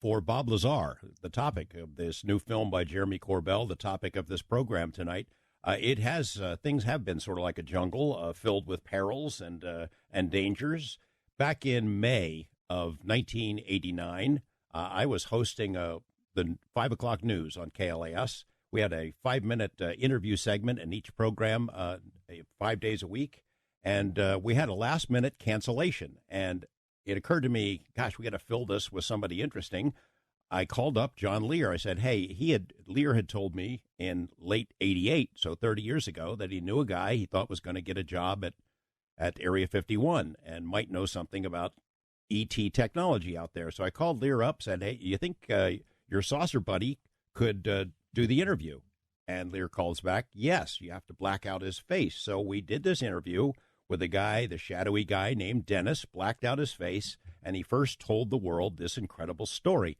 for Bob Lazar, the topic of this new film by Jeremy Corbell, the topic of this program tonight. It has things have been sort of like a jungle, filled with perils and dangers. Back in May of 1989, I was hosting the 5 o'clock news on KLAS. We had a 5-minute interview segment in each program, 5 days a week, and we had a last-minute cancellation. And it occurred to me, gosh, we got to fill this with somebody interesting. I called up John Lear. I said, hey, Lear had told me in late '88, so 30 years ago, that he knew a guy he thought was going to get a job at Area 51 and might know something about ET technology out there. So I called Lear up, said, hey, you think your saucer buddy could do the interview? And Lear calls back, yes, you have to black out his face. So we did this interview with a guy, the shadowy guy named Dennis, blacked out his face, and he first told the world this incredible story.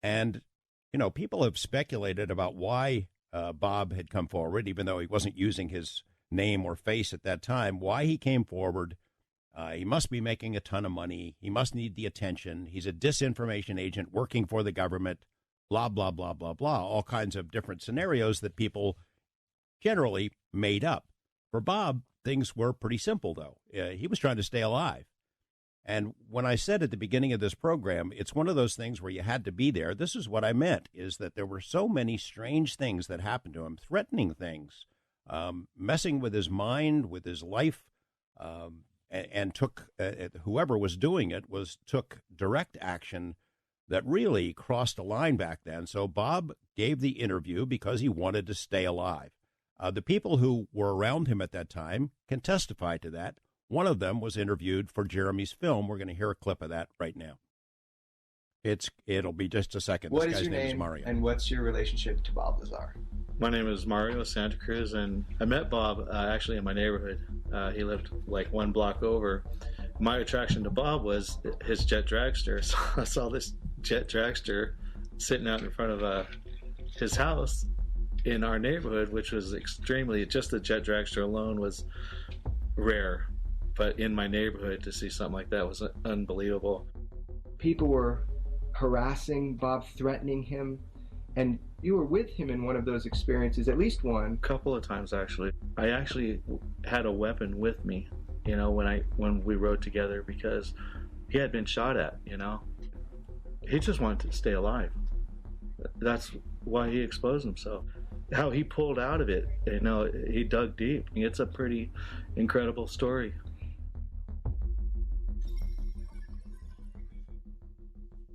And, you know, people have speculated about why Bob had come forward, even though he wasn't using his name or face at that time, why he came forward. He must be making a ton of money. He must need the attention. He's a disinformation agent working for the government, blah, blah, blah, blah, blah, all kinds of different scenarios that people generally made up. For Bob, things were pretty simple, though. He was trying to stay alive. And when I said at the beginning of this program, it's one of those things where you had to be there. This is what I meant, is that there were so many strange things that happened to him, threatening things, messing with his mind, with his life, and took whoever was doing it took direct action that really crossed a line back then. So Bob gave the interview because he wanted to stay alive. The people who were around him at that time can testify to that. One of them was interviewed for Jeremy's film. We're going to hear a clip of that right now. It'll be just a second. What this is guy's your name name is Mario. And what's your relationship to Bob Lazar? My name is Mario Santa Cruz, and I met Bob actually in my neighborhood. He lived like one block over. My attraction to Bob was his jet dragster. So I saw this jet dragster sitting out in front of his house in our neighborhood, which was just the jet dragster alone was rare. But in my neighborhood, to see something like that was unbelievable. People were harassing Bob, threatening him, and you were with him in one of those experiences, at least one. A couple of times, actually. I actually had a weapon with me, you know, when we rode together, because he had been shot at, you know. He just wanted to stay alive. That's why he exposed himself. How he pulled out of it, you know, he dug deep. It's a pretty incredible story.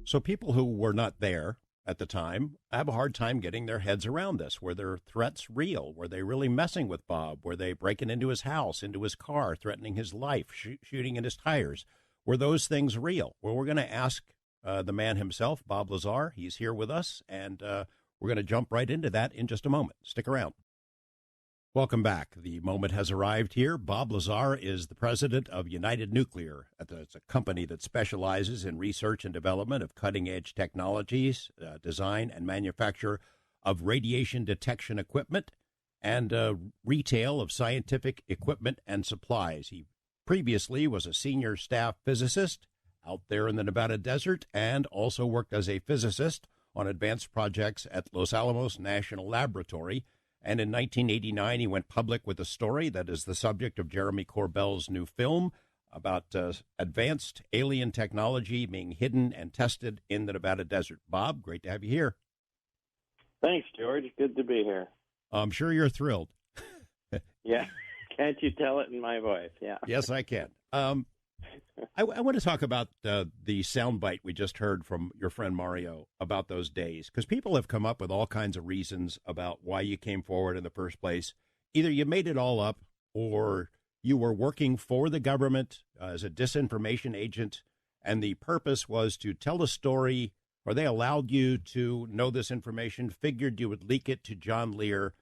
So people who were not there at the time have a hard time getting their heads around this. Were their threats real? Were they really messing with Bob? Were they breaking into his house, into his car, threatening his life, shooting in his tires? Were those things real? Well, we're going to ask the man himself, Bob Lazar. He's here with us, and we're going to jump right into that in just a moment. Stick around. Welcome back. The moment has arrived here. Bob Lazar is the president of United Nuclear. It's a company that specializes in research and development of cutting-edge technologies, design and manufacture of radiation detection equipment, and retail of scientific equipment and supplies. He previously was a senior staff physicist out there in the Nevada desert and also worked as a physicist on advanced projects at Los Alamos National Laboratory. And in 1989, he went public with a story that is the subject of Jeremy Corbell's new film about advanced alien technology being hidden and tested in the Nevada desert. Bob, great to have you here. Thanks, George. Good to be here. I'm sure you're thrilled. Yeah. Can't you tell it in my voice? Yeah. Yes, I can. I want to talk about the soundbite we just heard from your friend Mario about those days, because people have come up with all kinds of reasons about why you came forward in the first place. Either you made it all up, or you were working for the government as a disinformation agent, and the purpose was to tell a story, or they allowed you to know this information, figured you would leak it to John Lear,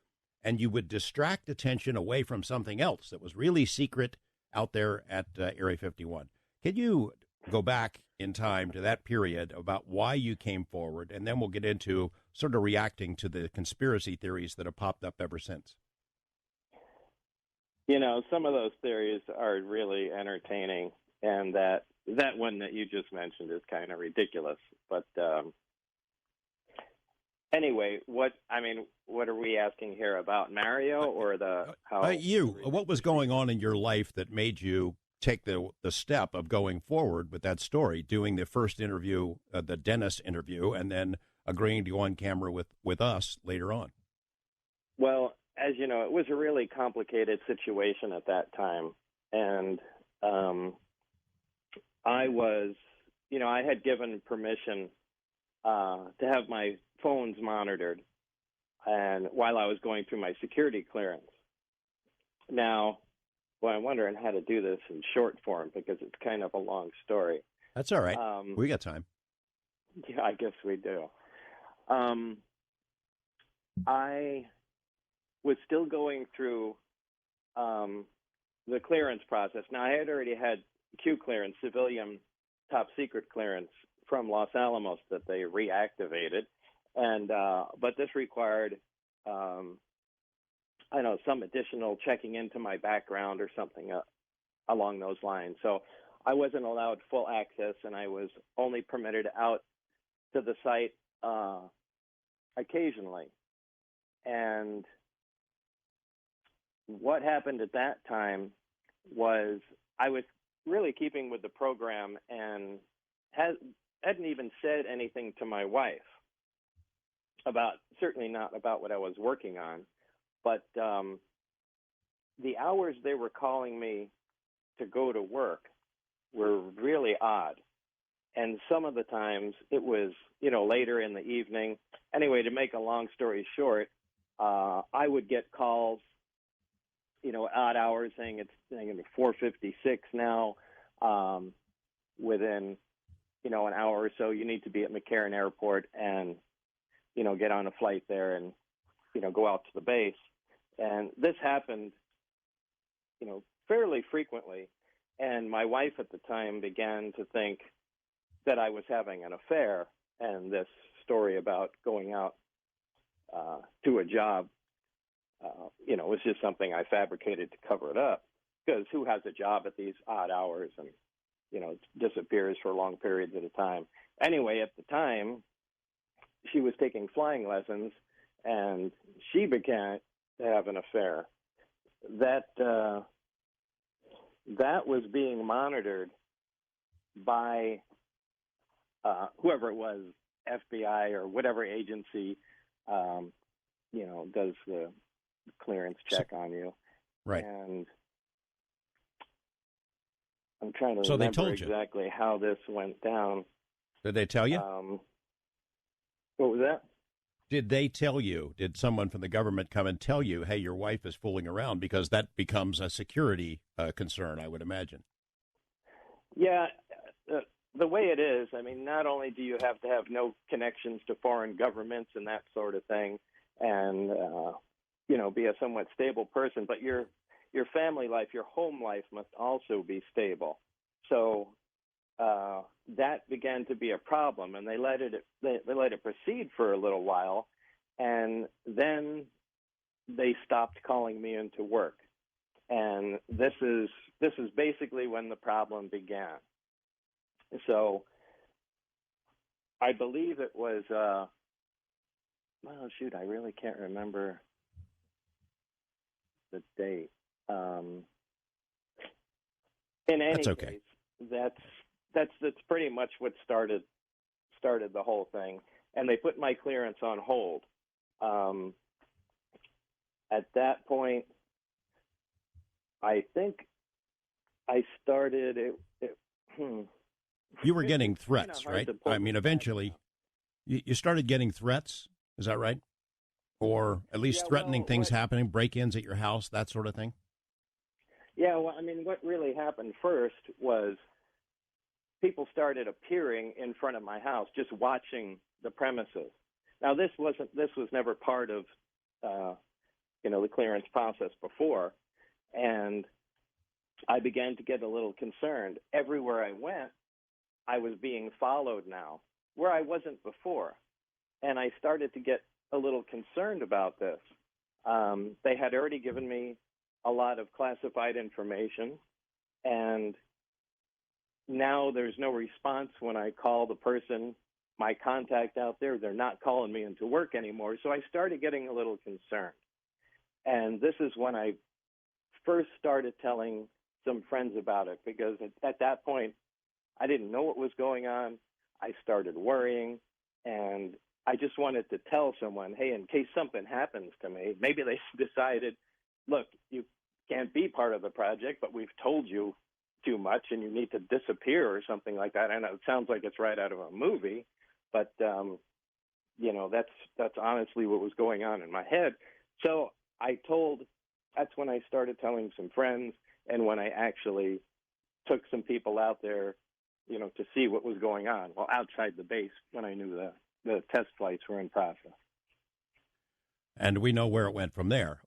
and you would distract attention away from something else that was really secret out there at Area 51. Can you go back in time to that period about why you came forward, and then we'll get into sort of reacting to the conspiracy theories that have popped up ever since? You know, some of those theories are really entertaining, and that one that you just mentioned is kind of ridiculous. But Anyway, what are we asking here about Mario or the how? What was going on in your life that made you take the step of going forward with that story, doing the first interview, the dentist interview, and then agreeing to go on camera with us later on? Well, as you know, it was a really complicated situation at that time, and I was, I had given permission to have my phones monitored, and while I was going through my security clearance. Now, well, I'm wondering how to do this in short form because it's kind of a long story. That's all right. We got time. Yeah, I guess we do. I was still going through the clearance process. Now, I had already had Q clearance, civilian top secret clearance from Los Alamos that they reactivated, and but this required, some additional checking into my background or something along those lines. So I wasn't allowed full access, and I was only permitted out to the site occasionally. And what happened at that time was I was really keeping with the program and hadn't even said anything to my wife certainly not about what I was working on, but the hours they were calling me to go to work were really odd. And some of the times it was, later in the evening. Anyway, to make a long story short, I would get calls, odd hours saying it's 4:56 now. Within, an hour or so, you need to be at McCarran Airport and, get on a flight there and, go out to the base. And this happened, fairly frequently. And my wife at the time began to think that I was having an affair, and this story about going out to a job, was just something I fabricated to cover it up, because who has a job at these odd hours and, disappears for long periods at a time. Anyway, at the time, she was taking flying lessons, and she began to have an affair. That was being monitored by whoever it was, FBI or whatever agency, does the clearance check on you. Right. And I'm trying to So they remember told you exactly how this went down. Did they tell you? What was that? Did they tell you? Did someone from the government come and tell you, hey, your wife is fooling around? Because that becomes a security concern, I would imagine. Yeah, the way it is, not only do you have to have no connections to foreign governments and that sort of thing, and be a somewhat stable person, but your family life, your home life must also be stable. So that began to be a problem, and they let it proceed for a little while, and then they stopped calling me into work. And this is basically when the problem began. So I believe it was I really can't remember the date. In any That's okay. case, that's pretty much what started the whole thing, and they put my clearance on hold. At that point, I think I started it. You were getting threats, right? Eventually, you started getting threats. Is that right? Or at least threatening things happening, break-ins at your house, that sort of thing? Yeah, what really happened first was people started appearing in front of my house, just watching the premises. Now, this was never part of, the clearance process before, and I began to get a little concerned. Everywhere I went, I was being followed now, where I wasn't before, and I started to get a little concerned about this. They had already given me a lot of classified information, and now there's no response when I call the person my contact out there. They're not calling me into work anymore. So I started getting a little concerned. And this is when I first started telling some friends about it, because at that point, I didn't know what was going on. I started worrying, and I just wanted to tell someone, hey, in case something happens to me, maybe they decided, look, you can't be part of the project, but we've told you too much and you need to disappear or something like that. I know it sounds like it's right out of a movie, but that's honestly what was going on in my head. So that's when I started telling some friends, and when I actually took some people out there, to see what was going on. Well, outside the base, when I knew the test flights were in process. And we know where it went from there.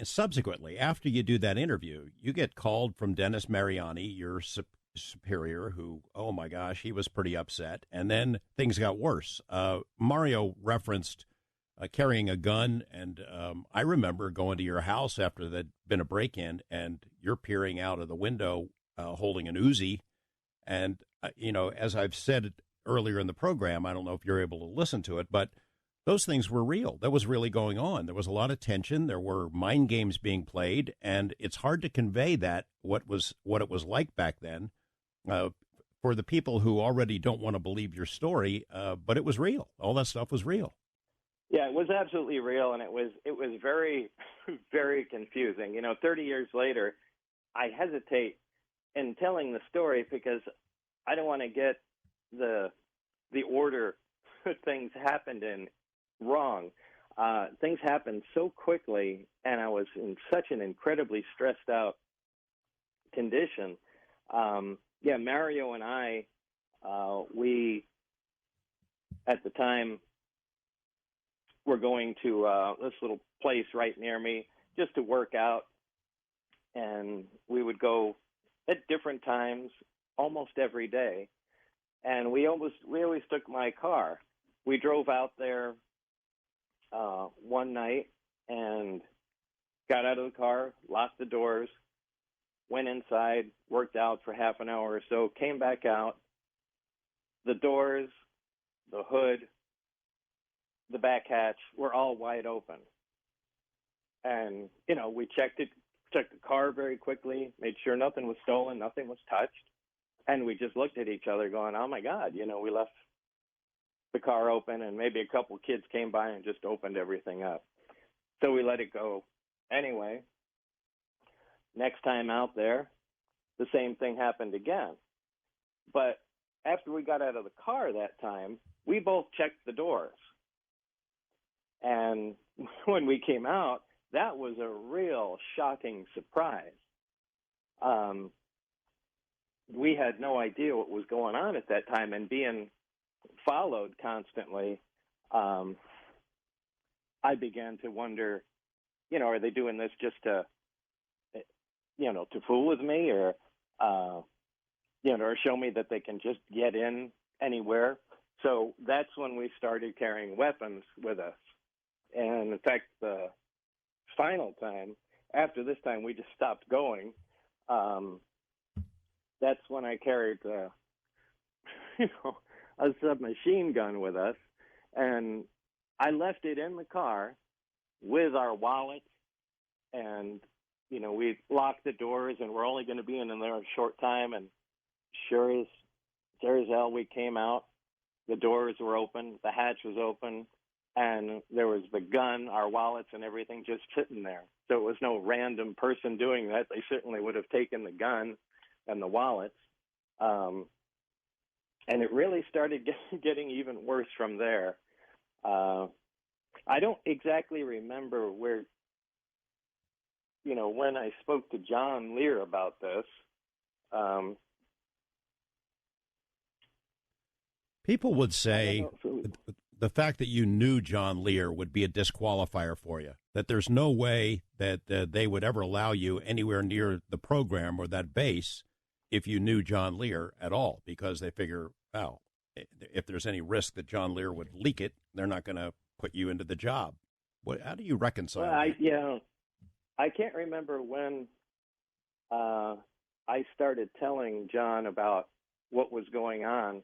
Subsequently, after you do that interview, you get called from Dennis Mariani, your superior, who, oh my gosh, he was pretty upset. And then things got worse. Mario referenced carrying a gun, and I remember going to your house after there'd been a break-in, and you're peering out of the window holding an Uzi. And, as I've said earlier in the program, I don't know if you're able to listen to it, but those things were real. That was really going on. There was a lot of tension. There were mind games being played, and it's hard to convey what it was like back then for the people who already don't want to believe your story, but it was real. All that stuff was real. Yeah, it was absolutely real, and it was very, very confusing. 30 years later, I hesitate in telling the story because I don't want to get the order things happened in wrong. Things happened so quickly, and I was in such an incredibly stressed out condition. Mario and I, we at the time were going to this little place right near me just to work out, and we would go at different times almost every day. And we always took my car. We drove out there one night and got out of the car, locked the doors, went inside, worked out for half an hour or so, came back out. The doors, the hood, the back hatch were all wide open. And, we checked the car very quickly, made sure nothing was stolen, nothing was touched. And we just looked at each other going, oh, my God, we left the car open, and maybe a couple kids came by and just opened everything up. So we let it go anyway. Next time out there, the same thing happened again. But after we got out of the car that time, we both checked the doors. And when we came out, that was a real shocking surprise. We had no idea what was going on at that time, and being followed constantly, I began to wonder, are they doing this just to fool with me, or or show me that they can just get in anywhere? So that's when we started carrying weapons with us. And in fact, the final time, after this time, we just stopped going. That's when I carried, a submachine gun with us, and I left it in the car with our wallets, and we locked the doors, and we're only going to be in there a short time. And sure as hell, we came out. The doors were open, the hatch was open, and there was the gun, our wallets, and everything just sitting there. So it was no random person doing that. They certainly would have taken the gun and the wallets. And it really started getting even worse from there. I don't exactly remember where, when I spoke to John Lear about this. People would say the fact that you knew John Lear would be a disqualifier for you, that there's no way that they would ever allow you anywhere near the program or that base if you knew John Lear at all, because they figure, well, if there's any risk that John Lear would leak it, they're not going to put you into the job. How do you reconcile that? I can't remember when I started telling John about what was going on.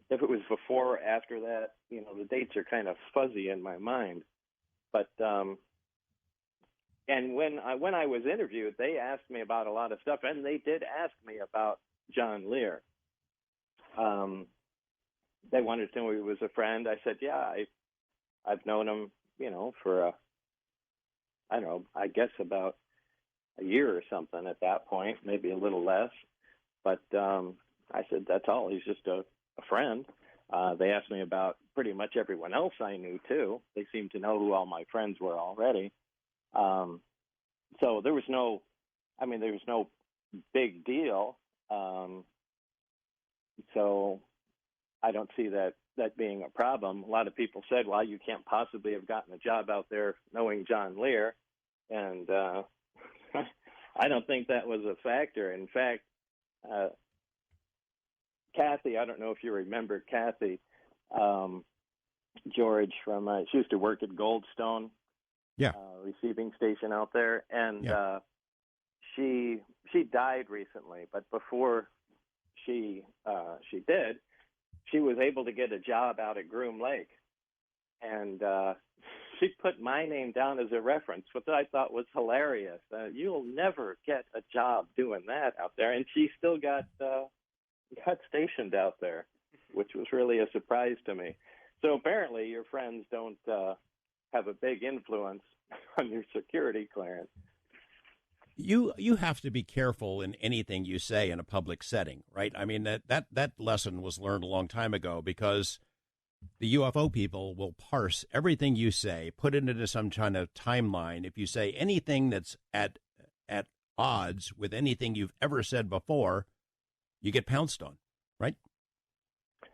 if it was before or after that, the dates are kind of fuzzy in my mind. But and when I was interviewed, they asked me about a lot of stuff, and they did ask me about John Lear. They wanted to know if he was a friend. I said, yeah, I've known him, for I don't know, I guess about a year or something at that point, maybe a little less. But I said, that's all. He's just a friend. They asked me about pretty much everyone else I knew, too. They seemed to know who all my friends were already. So there was no big deal. So I don't see that being a problem. A lot of people said, well, you can't possibly have gotten a job out there knowing John Lear. And I don't think that was a factor. In fact, Kathy, I don't know if you remember Kathy, George she used to work at Goldstone, receiving station out there, and she died recently. But before she did, she was able to get a job out at Groom Lake, and she put my name down as a reference, which I thought was hilarious. You'll never get a job doing that out there, and she still got stationed out there, which was really a surprise to me. So apparently your friends don't have a big influence on your security clearance. You have to be careful in anything you say in a public setting, right? I mean, that lesson was learned a long time ago, because the UFO people will parse everything you say, put it into some kind of timeline. If you say anything that's at odds with anything you've ever said before, you get pounced on, right?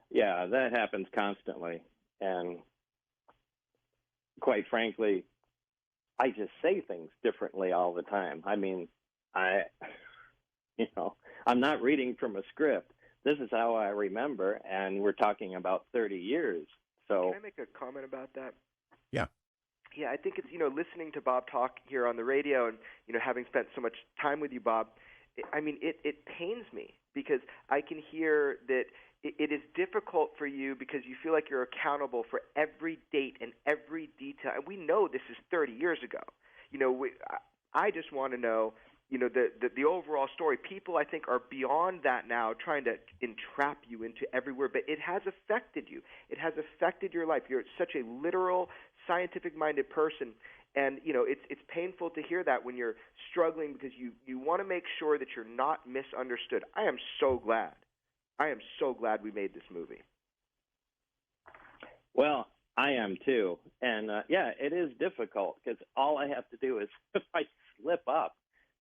Yeah, that happens constantly. And quite frankly, I just say things differently all the time. I mean, I'm not reading from a script. This is how I remember, and we're talking about 30 years. So can I make a comment about that? Yeah. Yeah, I think it's, listening to Bob talk here on the radio and, having spent so much time with you, Bob, it pains me, because I can hear that it is difficult for you because you feel like you're accountable for every date and every detail. And we know this is 30 years ago. I just want to know, the overall story. People, I think, are beyond that now, trying to entrap you into every word. But it has affected you. It has affected your life. You're such a literal, scientific-minded person. And, it's painful to hear that when you're struggling, because you want to make sure that you're not misunderstood. I am so glad we made this movie. Well, I am too. And, it is difficult, because all I have to do is, if I slip up,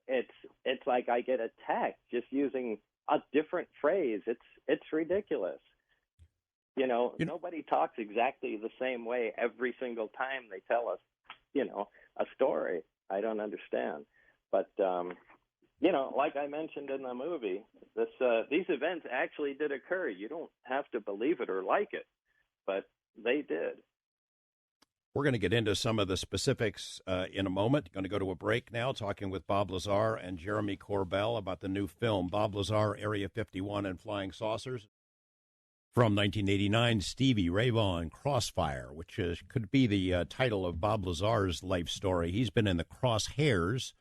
it's like I get attacked just using a different phrase. It's ridiculous. Nobody talks exactly the same way every single time they tell us, a story. I don't understand. But, like I mentioned in the movie, these events actually did occur. You don't have to believe it or like it, but they did. We're going to get into some of the specifics in a moment. Going to go to a break now, talking with Bob Lazar and Jeremy Corbell about the new film, Bob Lazar, Area 51 and Flying Saucers. From 1989, Stevie Ray Vaughan, Crossfire, which could be the title of Bob Lazar's life story. He's been in the crosshairs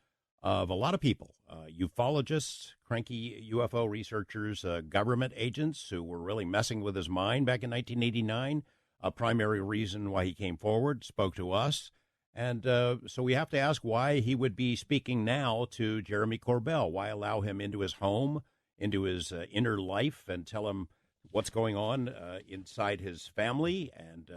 of a lot of people, ufologists, cranky UFO researchers, government agents who were really messing with his mind back in 1989. A primary reason why he came forward, spoke to us. And so we have to ask why he would be speaking now to Jeremy Corbell. Why allow him into his home, into his inner life, and tell him what's going on inside his family, and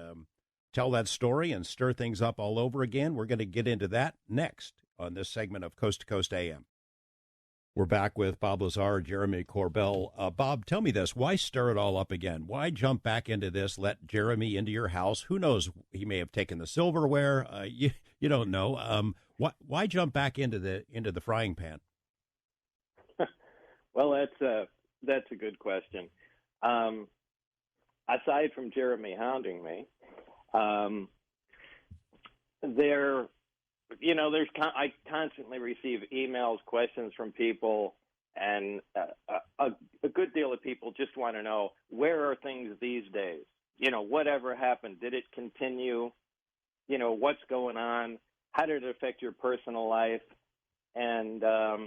tell that story and stir things up all over again. We're going to get into that next on this segment of Coast to Coast AM. We're back with Bob Lazar, Jeremy Corbell. Bob, tell me this. Why stir it all up again? Why jump back into this, let Jeremy into your house? Who knows? He may have taken the silverware. You don't know. Why jump back into the frying pan? Well, that's a good question. Aside from Jeremy hounding me, I constantly receive emails, questions from people And a good deal of people just want to know, where are things these days? Whatever happened? Did it continue? What's going on? How did it affect your personal life? And I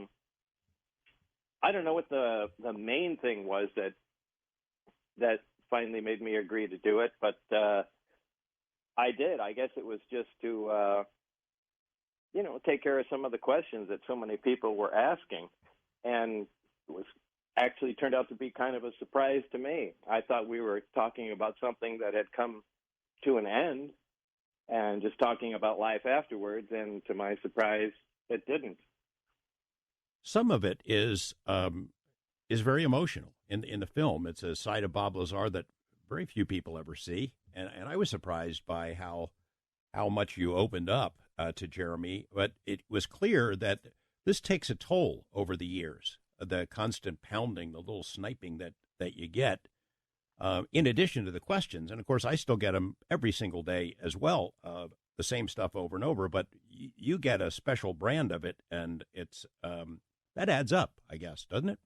don't know what the main thing was that finally made me agree to do it, but I did. I guess it was just to take care of some of the questions that so many people were asking, and it was actually turned out to be kind of a surprise to me. I thought we were talking about something that had come to an end and just talking about life afterwards, and to my surprise, it didn't. Some of it is very emotional in the film. It's a side of Bob Lazar that very few people ever see, and I was surprised by how much you opened up to Jeremy. But it was clear that this takes a toll over the years. The constant pounding, the little sniping that you get, in addition to the questions, and of course I still get them every single day as well. The same stuff over and over, but you get a special brand of it, and it's that adds up, I guess, doesn't it?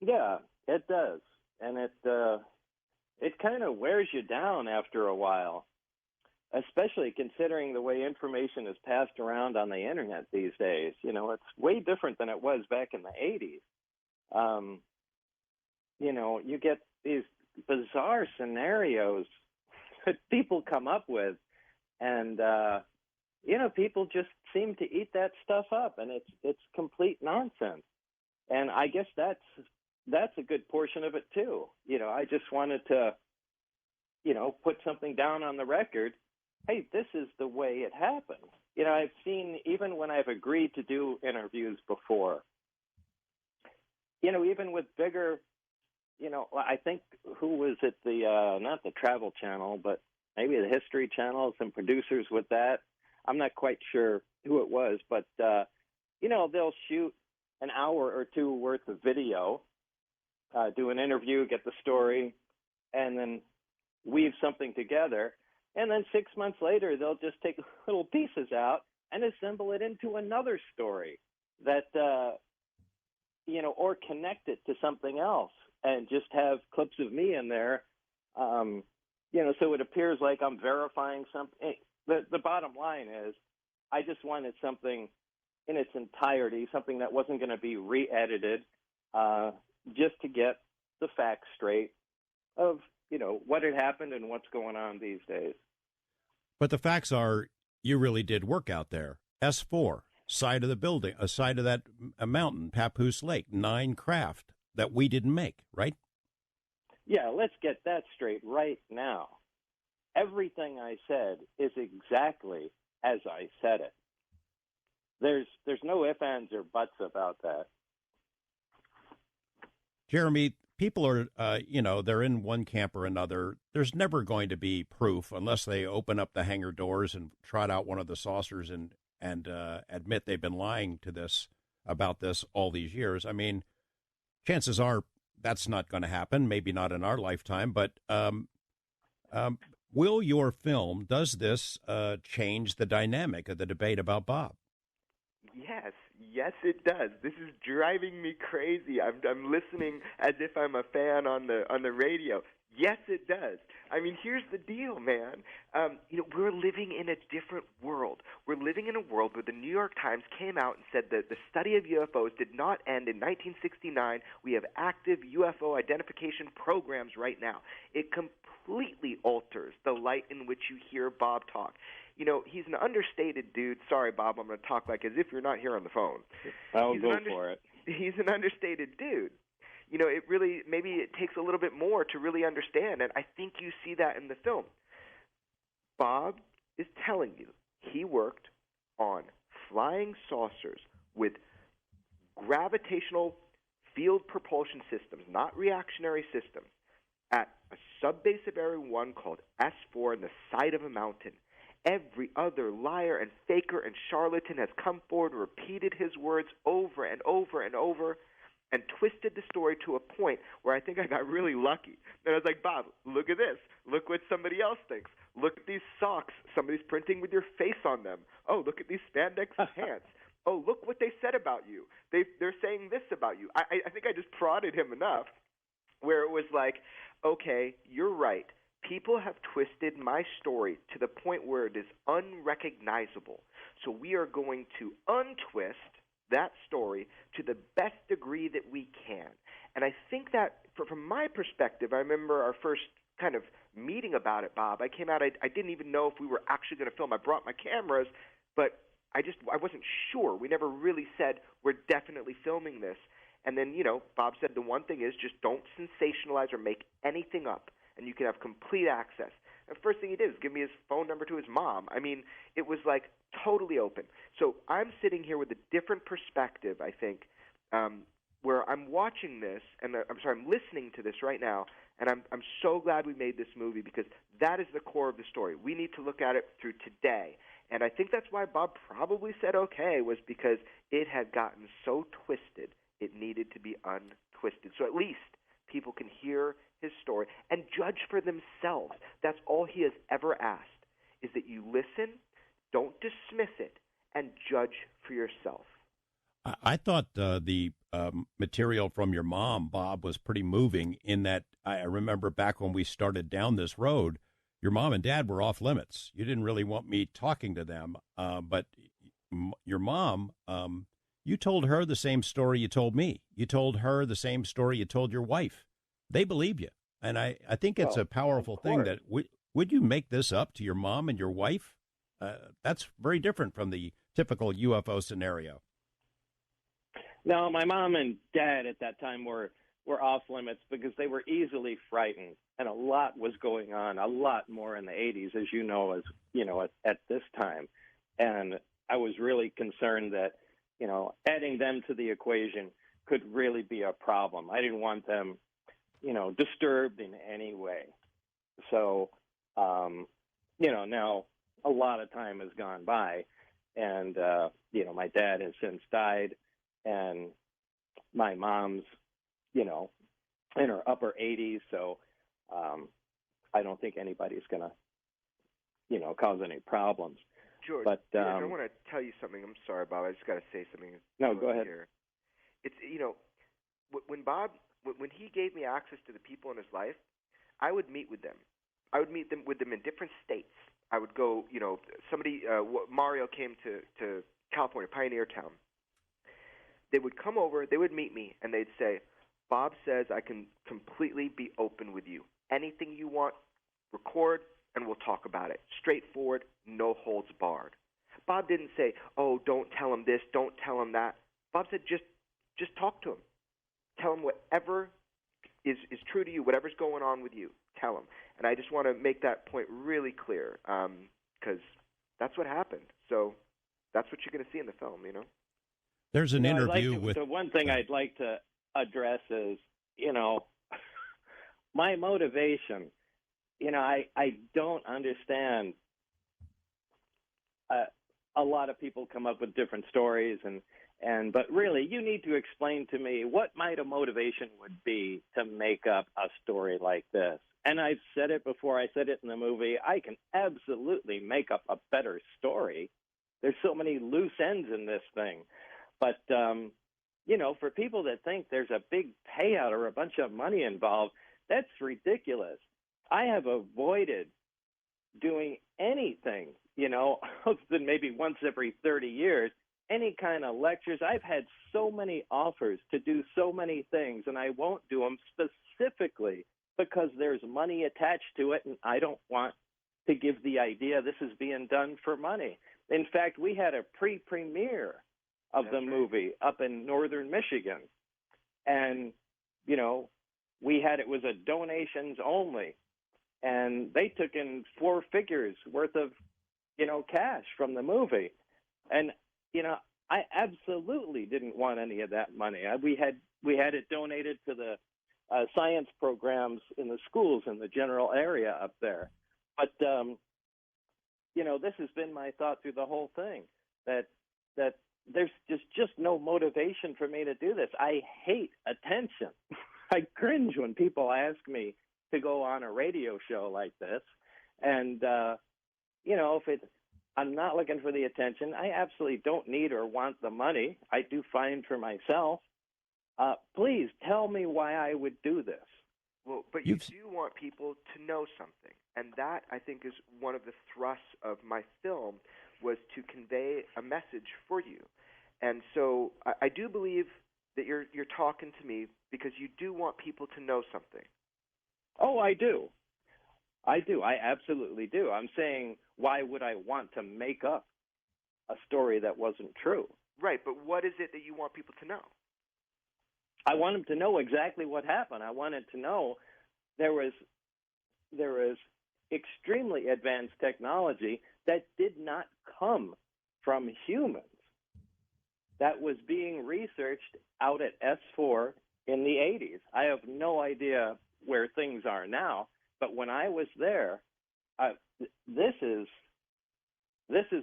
Yeah, it does, and it kind of wears you down after a while, especially considering the way information is passed around on the internet these days. It's way different than it was back in the 80s. You get these bizarre scenarios that people come up with, and people just seem to eat that stuff up, and it's complete nonsense. And I guess that's a good portion of it too. I just wanted to, put something down on the record. Hey, this is the way it happened. I've seen, even when I've agreed to do interviews before, even with bigger, I think, who was it, not the Travel Channel, but maybe the History Channel, some producers with that. I'm not quite sure who it was, but, they'll shoot an hour or two worth of video, do an interview, get the story, and then weave something together. And then 6 months later, they'll just take little pieces out and assemble it into another story that, or connect it to something else and just have clips of me in there, so it appears like I'm verifying something. The bottom line is, I just wanted something in its entirety, something that wasn't going to be re-edited, just to get the facts straight of, what had happened and what's going on these days. But the facts are, you really did work out there. S4, side of the building, a side of that mountain, Papoose Lake, 9 craft that we didn't make, right? Yeah, let's get that straight right now. Everything I said is exactly as I said it. There's no ifs, ands, or buts about that. Jeremy, people are, they're in one camp or another. There's never going to be proof unless they open up the hangar doors and trot out one of the saucers and admit they've been lying about this all these years. I mean, chances are that's not going to happen. Maybe not in our lifetime, but will your film, does this change the dynamic of the debate about Bob? Yes, it does. This is driving me crazy. I'm listening as if I'm a fan on the radio. Yes, it does. I mean, here's the deal, man. We're living in a different world. We're living in a world where the New York Times came out and said that the study of UFOs did not end in 1969. We have active UFO identification programs right now. It completely alters the light in which you hear Bob talk. He's an understated dude. Sorry, Bob, I'm going to talk like as if you're not here on the phone. I'll go for it. He's an understated dude. It really, maybe it takes a little bit more to really understand, and I think you see that in the film. Bob is telling you he worked on flying saucers with gravitational field propulsion systems, not reactionary systems, at a subbase of Area 1 called S4 in the side of a mountain. Every other liar and faker and charlatan has come forward and repeated his words over and over and over and twisted the story to a point where I think I got really lucky. And I was like, Bob, look at this. Look what somebody else thinks. Look at these socks. Somebody's printing with your face on them. Oh, look at these spandex pants. oh, look what they said about you. They're saying this about you. I think I just prodded him enough where it was like, okay, you're right. People have twisted my story to the point where it is unrecognizable. So we are going to untwist that story to the best degree that we can. And I think that, from my perspective, I remember our first kind of meeting about it, Bob. I came out, I didn't even know if we were actually going to film. I brought my cameras, but I wasn't sure. We never really said, we're definitely filming this. And then, Bob said the one thing is just don't sensationalize or make anything up, and you can have complete access. The first thing he did was give me his phone number to his mom. I mean, it was like totally open. So I'm sitting here with a different perspective, I think, where I'm watching this, and I'm listening to this right now, and I'm so glad we made this movie because that is the core of the story. We need to look at it through today. And I think that's why Bob probably said okay, was because it had gotten so twisted, it needed to be untwisted. So at least people can hear his story and judge for themselves. That's all he has ever asked, is that you listen, don't dismiss it, and judge for yourself. I thought the material from your mom, Bob, was pretty moving in that I remember back when we started down this road, your mom and dad were off limits. You didn't really want me talking to them, but your mom, you told her the same story you told me. You told her the same story you told your wife. They believe you. And I think it's a powerful thing that would you make this up to your mom and your wife? That's very different from the typical UFO scenario. No, my mom and dad at that time were off limits because they were easily frightened, and a lot was going on, a lot more in the 80s, as you know, at this time. And I was really concerned that, adding them to the equation could really be a problem. I didn't want them, disturbed in any way. So, now a lot of time has gone by, and, my dad has since died, and my mom's, in her upper 80s, so I don't think anybody's going to, cause any problems. George, but I want to tell you something. I'm sorry, Bob. I just got to say something. No, go ahead. Here. It's, when he gave me access to the people in his life, I would meet with them. I would meet them with them in different states. I would go, Mario came to California, Pioneer Town. They would come over, they would meet me, and they'd say, Bob says I can completely be open with you. Anything you want, record, and we'll talk about it. Straightforward, no holds barred. Bob didn't say, oh, don't tell him this, don't tell him that. Bob said, just talk to him. Tell him whatever is true to you, whatever's going on with you, tell him. And I just want to make that point really clear because that's what happened. So that's what you're going to see in the film, There's an interview with... The one thing I'd like to address is, my motivation. I don't understand. A lot of people come up with different stories, but really, you need to explain to me what a motivation would be to make up a story like this. And I've said it before. I said it in the movie. I can absolutely make up a better story. There's so many loose ends in this thing. But, for people that think there's a big payout or a bunch of money involved, that's ridiculous. I have avoided doing anything, other than maybe once every 30 years, any kind of lectures. I've had so many offers to do so many things, and I won't do them specifically because there's money attached to it, and I don't want to give the idea this is being done for money. In fact, we had a pre-premiere of the movie up in northern Michigan. And, it was a donations only. And they took in 4 figures worth of, cash from the movie. And, I absolutely didn't want any of that money. We had it donated to the science programs in the schools in the general area up there. But, this has been my thought through the whole thing, that there's just no motivation for me to do this. I hate attention. I cringe when people ask me to go on a radio show like this. And, if I'm not looking for the attention. I absolutely don't need or want the money. I do fine for myself. Please tell me why I would do this. Well, but you do want people to know something, and that, I think, is one of the thrusts of my film, was to convey a message for you. And so I do believe that you're talking to me because you do want people to know something. Oh, I do. I do. I absolutely do. I'm saying, why would I want to make up a story that wasn't true? Right, but what is it that you want people to know? I want them to know exactly what happened. I wanted to know there was extremely advanced technology that did not come from humans, that was being researched out at S4 in the 80s. I have no idea where things are now, but when I was there, this is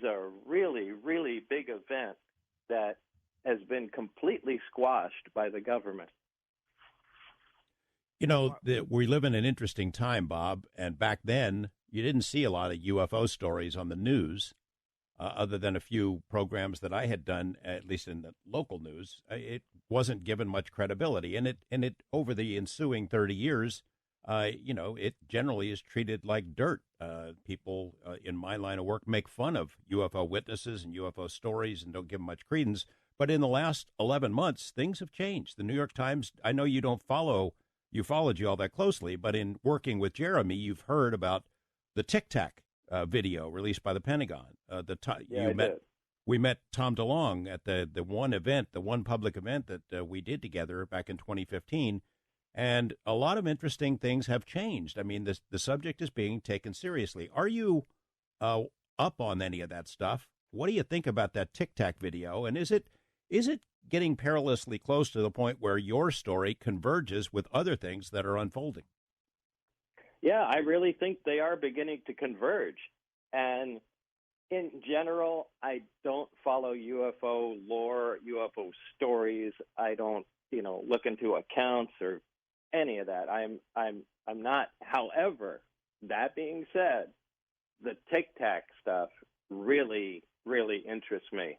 a really, really big event that has been completely squashed by the government. You know, we live in an interesting time, Bob, and back then you didn't see a lot of UFO stories on the news, other than a few programs that I had done, at least in the local news. It wasn't given much credibility, and it over the ensuing 30 years, it generally is treated like dirt. People in my line of work make fun of UFO witnesses and UFO stories and don't give them much credence. But in the last 11 months, things have changed. The New York Times, I know you followed you all that closely, but in working with Jeremy, you've heard about the Tic Tac video released by the Pentagon. We met Tom DeLonge at the one public event that we did together back in 2015, and a lot of interesting things have changed. I mean, the subject is being taken seriously. Are you up on any of that stuff? What do you think about that Tic Tac video, and is it getting perilously close to the point where your story converges with other things that are unfolding? Yeah, I really think they are beginning to converge. And in general, I don't follow UFO lore, UFO stories. I don't, look into accounts or any of that. I'm not. However, that being said, the Tic Tac stuff really, really interests me.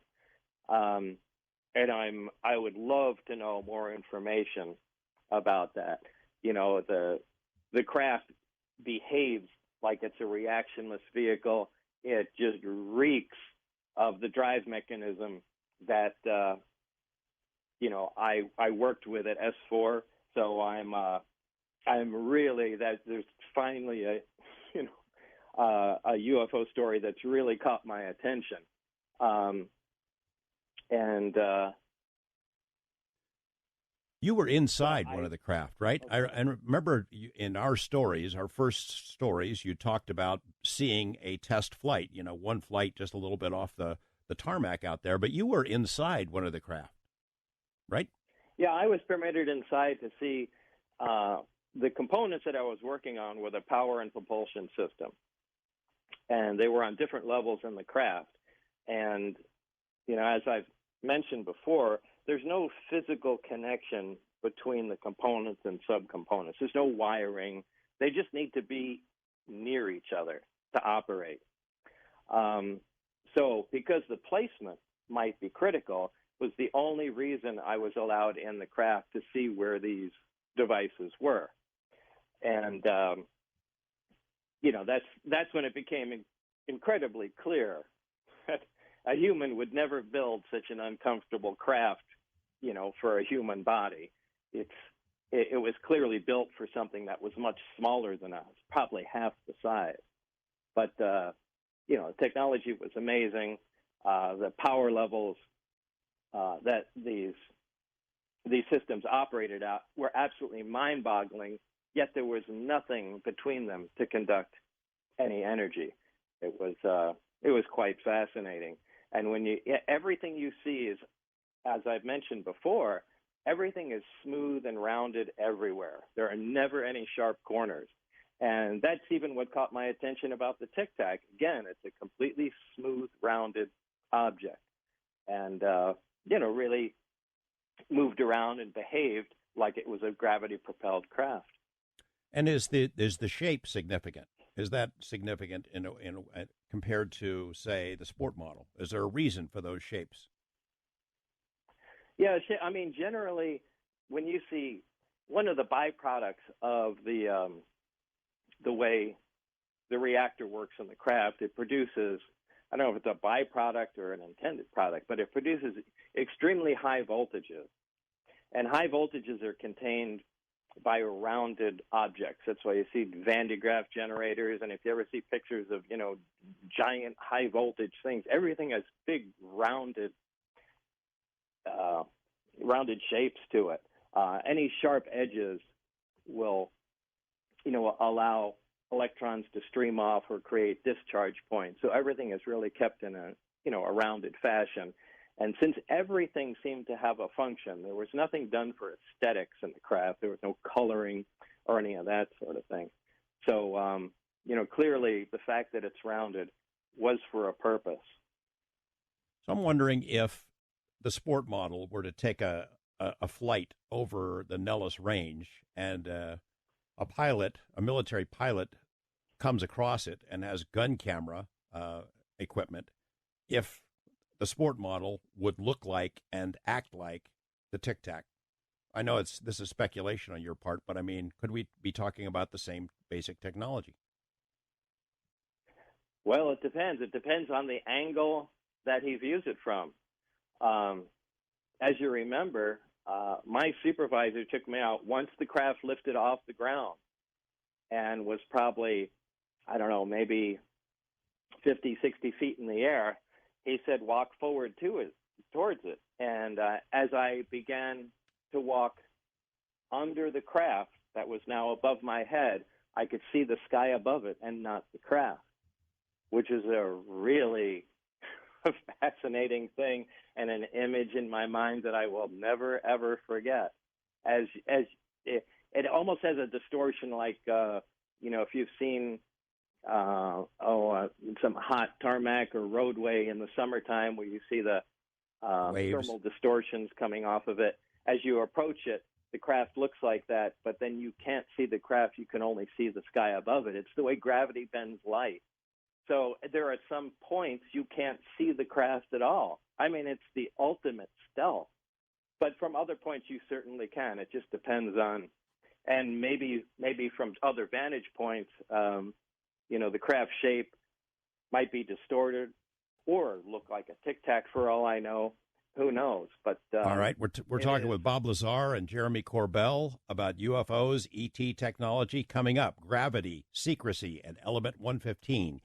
And I would love to know more information about that. The craft behaves like it's a reactionless vehicle. It just reeks of the drive mechanism that I worked with at S4. So I'm really that there's finally a UFO story that's really caught my attention. You were inside one of the craft, right? Okay. I remember in our first stories, you talked about seeing a test flight, one flight just a little bit off the tarmac out there, but you were inside one of the craft, right? Yeah, I was permitted inside to see the components that I was working on with a power and propulsion system. And they were on different levels in the craft. And, as I've mentioned before, there's no physical connection between the components and subcomponents. There's no wiring. They just need to be near each other to operate. So because the placement might be critical, was the only reason I was allowed in the craft to see where these devices were. And, that's when it became incredibly clear that a human would never build such an uncomfortable craft, for a human body. It was clearly built for something that was much smaller than us, probably half the size. But, the technology was amazing. The power levels that these systems operated at were absolutely mind-boggling, yet there was nothing between them to conduct any energy. It was quite fascinating. And everything you see is, as I've mentioned before, everything is smooth and rounded everywhere. There are never any sharp corners. And that's even what caught my attention about the Tic Tac. Again, it's a completely smooth, rounded object. And, really moved around and behaved like it was a gravity-propelled craft. And is the shape significant? Is that significant compared to, say, the sport model? Is there a reason for those shapes? Yeah, I mean, generally, when you see one of the byproducts of the way the reactor works in the craft, it produces, I don't know if it's a byproduct or an intended product, but it produces extremely high voltages. And high voltages are contained by rounded objects. That's why you see Van de Graaff generators, and if you ever see pictures of, giant high voltage things, everything has big rounded shapes to it. Any sharp edges will, allow electrons to stream off or create discharge points. So everything is really kept in a rounded fashion. And since everything seemed to have a function, there was nothing done for aesthetics in the craft. There was no coloring or any of that sort of thing. So, clearly the fact that it's rounded was for a purpose. So I'm wondering if the sport model were to take a flight over the Nellis Range and a military pilot comes across it and has gun camera equipment, if the sport model would look like and act like the Tic Tac. I know this is speculation on your part, but I mean, could we be talking about the same basic technology? Well, it depends. It depends on the angle that he views it from. As you remember, my supervisor took me out once the craft lifted off the ground and was probably, I don't know, maybe 50, 60 feet in the air. He said, walk forward towards it. And as I began to walk under the craft that was now above my head, I could see the sky above it and not the craft, which is a really fascinating thing and an image in my mind that I will never, ever forget. As it almost has a distortion like, if you've seen some hot tarmac or roadway in the summertime where you see the thermal distortions coming off of it. As you approach it, the craft looks like that, but then you can't see the craft. You can only see the sky above it. It's the way gravity bends light. So there are some points you can't see the craft at all. I mean, it's the ultimate stealth. But from other points, you certainly can. It just depends on, and maybe from other vantage points, the craft shape might be distorted or look like a Tic Tac for all I know. Who knows? But all right, we're talking with Bob Lazar and Jeremy Corbell about UFOs, ET technology coming up, gravity, secrecy, and element 115